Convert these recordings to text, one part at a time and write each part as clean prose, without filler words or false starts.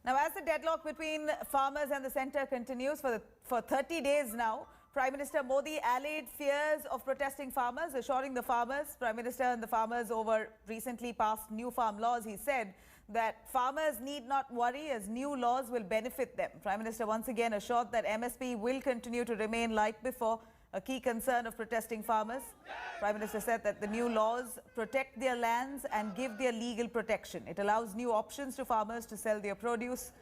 Now, as the deadlock between farmers and the centre continues for 30 days now, Prime Minister Modi allayed fears of protesting farmers, assuring the farmers, Prime Minister and the farmers over recently passed new farm laws. He said that farmers need not worry as new laws will benefit them. Prime Minister once again assured that MSP will continue to remain like before, a key concern of protesting farmers. Prime Minister said that the new laws protect their lands and give their legal protection. It allows new options to farmers to sell their produce.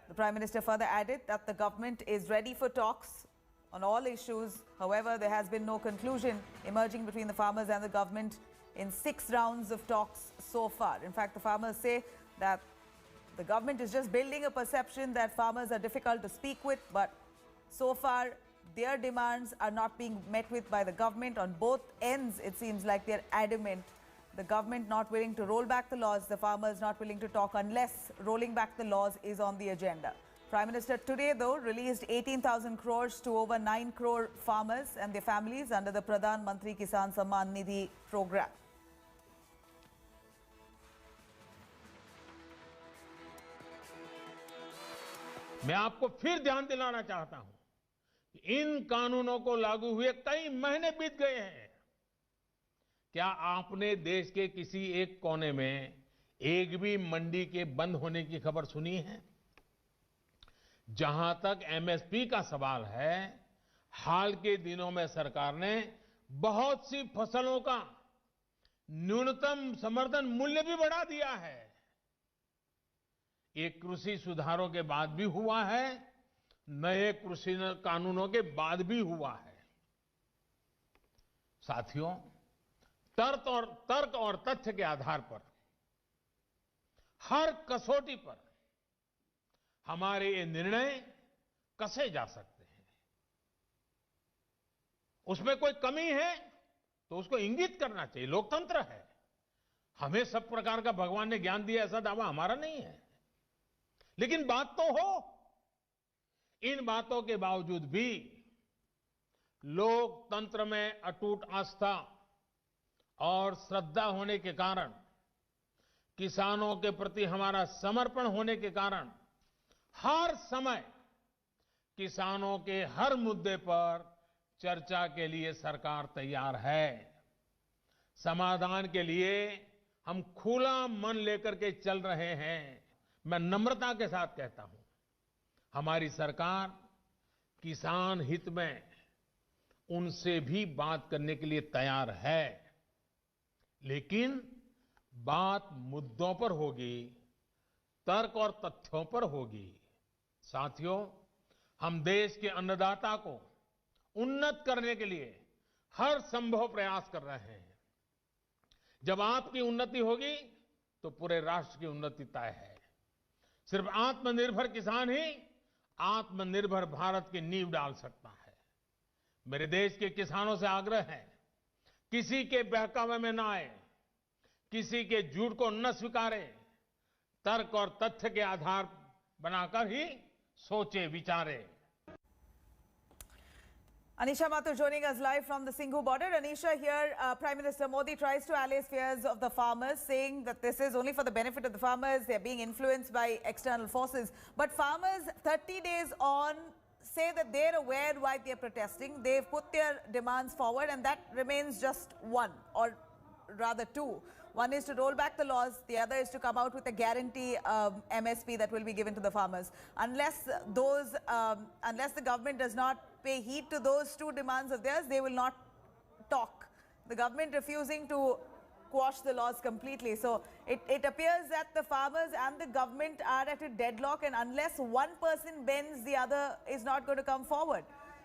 The Prime Minister further added that the government is ready for talks on all issues. However, there has been no conclusion emerging between the farmers and the government in 6 rounds of talks so far. In fact, the farmers say that the government is just building a perception that farmers are difficult to speak with, but so far their demands are not being met with by the government. On both ends, it seems like they're adamant. The government not willing to roll back the laws, the farmers not willing to talk unless rolling back the laws is on the agenda. Prime Minister today, though, released 18,000 crores to over 9 crore farmers and their families under the Pradhan Mantri Kisan Samman Nidhi program. मैं आपको फिर ध्यान दिलाना चाहता हूं कि इन कानूनों को लागू हुए कई महीने बीत गए हैं। क्या आपने देश के किसी एक कोने में एक भी मंडी के बंद होने की खबर सुनी है? जहां तक एमएसपी का सवाल है, हाल के दिनों में सरकार ने बहुत सी फसलों का न्यूनतम समर्थन मूल्य भी बढ़ा दिया है। ये कृषि सुधारों के बाद भी हुआ है, नए कृषि कानूनों के बाद भी हुआ है। साथियों, तर्क और तथ्य के आधार पर हर कसौटी पर हमारे ये निर्णय कसे जा सकते हैं। उसमें कोई कमी है तो उसको इंगित करना चाहिए, लोकतंत्र है। हमें सब प्रकार का भगवान ने ज्ञान दिया ऐसा दावा हमारा नहीं है, लेकिन बात तो हो। इन बातों के बावजूद भी लोकतंत्र में अटूट आस्था और श्रद्धा होने के कारण, किसानों के प्रति हमारा समर्पण होने के कारण हर समय किसानों के हर मुद्दे पर चर्चा के लिए सरकार तैयार है। समाधान के लिए हम खुला मन लेकर के चल रहे हैं। मैं नम्रता के साथ कहता हूं, हमारी सरकार किसान हित में उनसे भी बात करने के लिए तैयार है, लेकिन बात मुद्दों पर होगी, तर्क और तथ्यों पर होगी। साथियों, हम देश के अन्नदाता को उन्नत करने के लिए हर संभव प्रयास कर रहे हैं। जब आपकी उन्नति होगी तो पूरे राष्ट्र की उन्नति तय है। सिर्फ आत्मनिर्भर किसान ही आत्मनिर्भर भारत की नींव डाल सकता है। मेरे देश के किसानों से आग्रह है, किसी के बहकावे में ना आए, किसी के झूठ को न स्वीकारे, तर्क और तथ्य के आधार बनाकर ही सोचे विचारे। Anisha Mathur joining us live from the Singhu border. Anisha, here Prime Minister Modi tries to allay fears of the farmers, saying that this is only for the benefit of the farmers. They're being influenced by external forces. But farmers 30 days on say that they're aware why they're protesting. They've put their demands forward, and that remains just one, or rather two. One is to roll back the laws. The other is to come out with a guarantee MSP that will be given to the farmers. Unless the government does not pay heed to those two demands of theirs, they will not talk. The government refusing to quash the laws completely. So it appears that the farmers and the government are at a deadlock, and unless one person bends, the other is not going to come forward.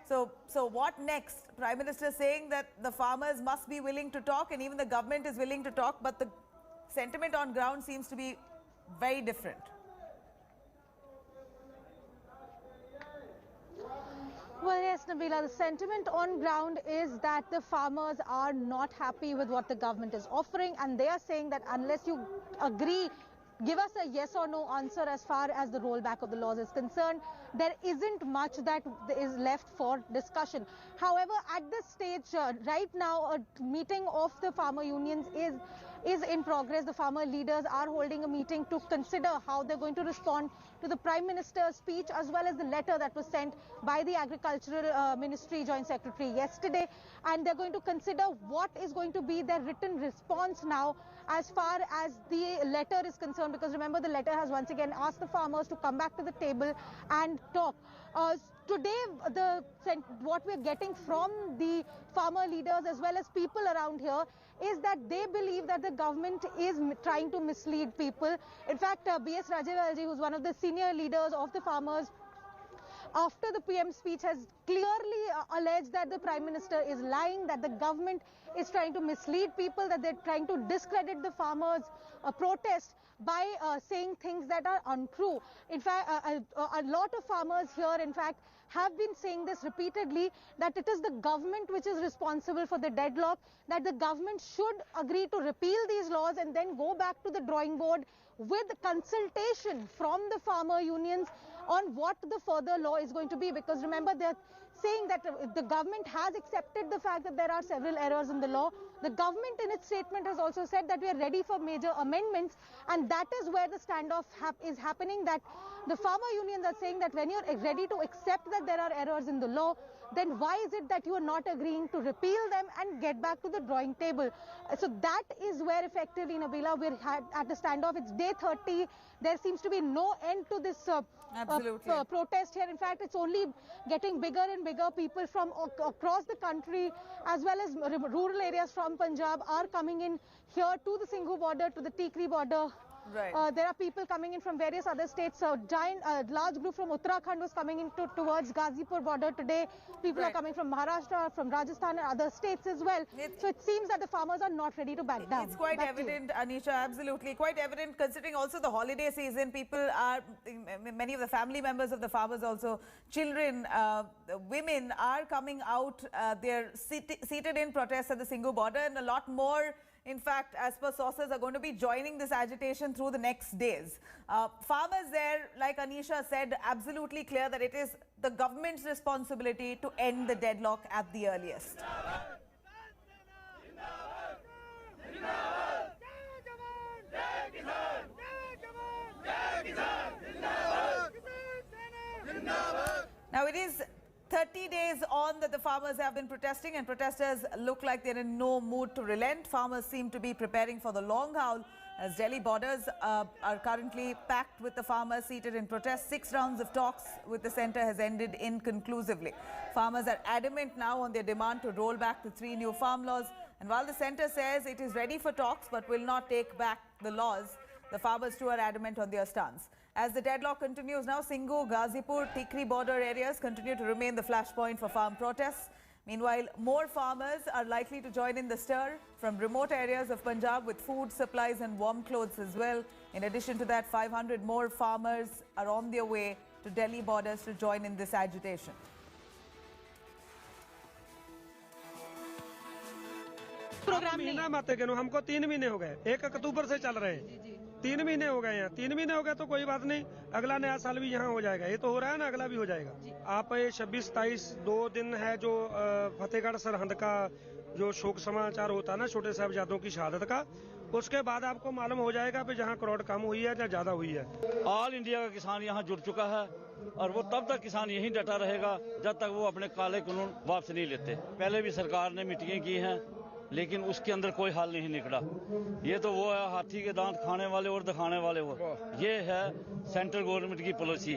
So what next? Prime Minister saying that the farmers must be willing to talk, and even the government is willing to talk, but the sentiment on ground seems to be very different. Well, yes, Nabila, the sentiment on ground is that the farmers are not happy with what the government is offering, and they are saying that unless you agree, give us a yes or no answer as far as the rollback of the laws is concerned, there isn't much that is left for discussion. However, at this stage, right now, a meeting of the farmer unions is is in progress. The farmer leaders are holding a meeting to consider how they're going to respond to the Prime Minister's speech as well as the letter that was sent by the Agricultural Ministry Joint Secretary yesterday. And they're going to consider what is going to be their written response now as far as the letter is concerned, because remember, the letter has once again asked the farmers to come back to the table and talk. Today, what we're getting from the farmer leaders as well as people around here is that they believe that the government is trying to mislead people. In fact, B.S. Rajewalji, who's one of the senior leaders of the farmers, after the PM speech has clearly alleged that the Prime Minister is lying, that the government is trying to mislead people, that they're trying to discredit the farmers' protest by saying things that are untrue. In fact, a lot of farmers here, in fact, have been saying this repeatedly, that it is the government which is responsible for the deadlock, that the government should agree to repeal these laws and then go back to the drawing board with consultation from the farmer unions on what the further law is going to be. Because remember, they're saying that the government has accepted the fact that there are several errors in the law. The government in its statement has also said that we are ready for major amendments, and that is where the standoff is happening, that the farmer unions are saying that when you're ready to accept that there are errors in the law, then why is it that you are not agreeing to repeal them and get back to the drawing table? So that is where effectively, Nabila, we're at the standoff. It's day 30. There seems to be no end to this protest here. In fact, it's only getting bigger and bigger. People from across the country as well as rural areas from Punjab are coming in here to the Singhu border, to the Tikri border. Right. There are people coming in from various other states. A large group from Uttarakhand was coming in towards Ghazipur border today. People are coming from Maharashtra, from Rajasthan and other states as well. So it seems that the farmers are not ready to back down. It's quite evident, Anisha, absolutely. Quite evident, considering also the holiday season. People are, many of the family members of the farmers also, children, women are coming out. They're seated in protest at the Singhu border, and a lot more, in fact, as per sources, are going to be joining this agitation through the next days. Farmers there, like Anisha said, absolutely clear that it is the government's responsibility to end the deadlock at the earliest. Now it is 30 days on that the farmers have been protesting, and protesters look like they're in no mood to relent. Farmers seem to be preparing for the long haul as Delhi borders are currently packed with the farmers seated in protest. 6 rounds of talks with the centre has ended inconclusively. Farmers are adamant now on their demand to roll back the 3 new farm laws. And while the centre says it is ready for talks but will not take back the laws, the farmers too are adamant on their stance. As the deadlock continues now, Singhu, Ghazipur, Tikri border areas continue to remain the flashpoint for farm protests. Meanwhile, more farmers are likely to join in the stir from remote areas of Punjab with food, supplies and warm clothes as well. In addition to that, 500 more farmers are on their way to Delhi borders to join in this agitation. महीना मत गिनो, हमको 3 महीने हो गए, 1 अक्टूबर से चल रहे हैं। 3 महीने हो गए हैं, 3 महीने हो गए तो कोई बात नहीं, अगला नया साल भी यहाँ हो जाएगा। ये तो हो रहा है ना, अगला भी हो जाएगा। आप ये 26-27 2 दिन है जो फतेहगढ़ सरहद का जो शोक समाचार होता है ना, छोटे साहबजादों की शहादत का, उसके बाद आपको मालूम हो जाएगा कि जहाँ करोड़ कम हुई है या ज्यादा हुई है। ऑल इंडिया का किसान यहाँ जुड़ चुका है और वो तब तक किसान यहीं डटा रहेगा जब तक वो अपने काले कानून वापस नहीं लेते। पहले भी सरकार ने मीटिंगें की हैं, लेकिन उसके अंदर कोई हल नहीं निकला। ये तो वो है हाथी के दांत खाने वाले और दिखाने वाले वो। ये है सेंट्रल गवर्नमेंट की पॉलिसी।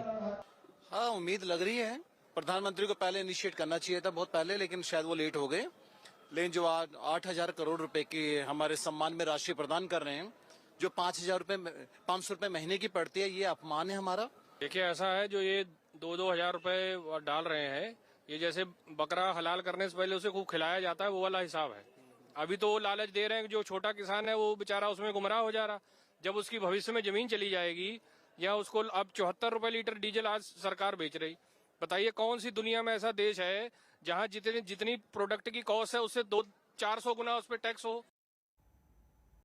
हाँ, उम्मीद लग रही है। प्रधानमंत्री को पहले इनिशिएट करना चाहिए था, बहुत पहले, लेकिन शायद वो लेट हो गए। लेकिन जो 8,000 करोड़ रुपए की हमारे सम्मान में राशि प्रदान कर रहे हैं, जो 500 रुपए महीने की पड़ती है, ये अपमान है हमारा। देखिए, ऐसा है जो ये 2-2 हजार रुपए डाल रहे हैं, ये जैसे बकरा हलाल करने से पहले उसे खूब खिलाया जाता है, वो वाला हिसाब है। अभी तो वो लालच दे रहे हैं कि जो छोटा किसान है वो बेचारा उसमें गुमराह हो जा रहा। जब उसकी भविष्य में जमीन चली जाएगी, या उसको अब 74 रुपए लीटर डीजल आज सरकार बेच रही। बताइए कौन सी दुनिया में ऐसा देश है जहाँ जितनी प्रोडक्ट की कॉस्ट है उससे 200-400 गुना उस पर टैक्स हो।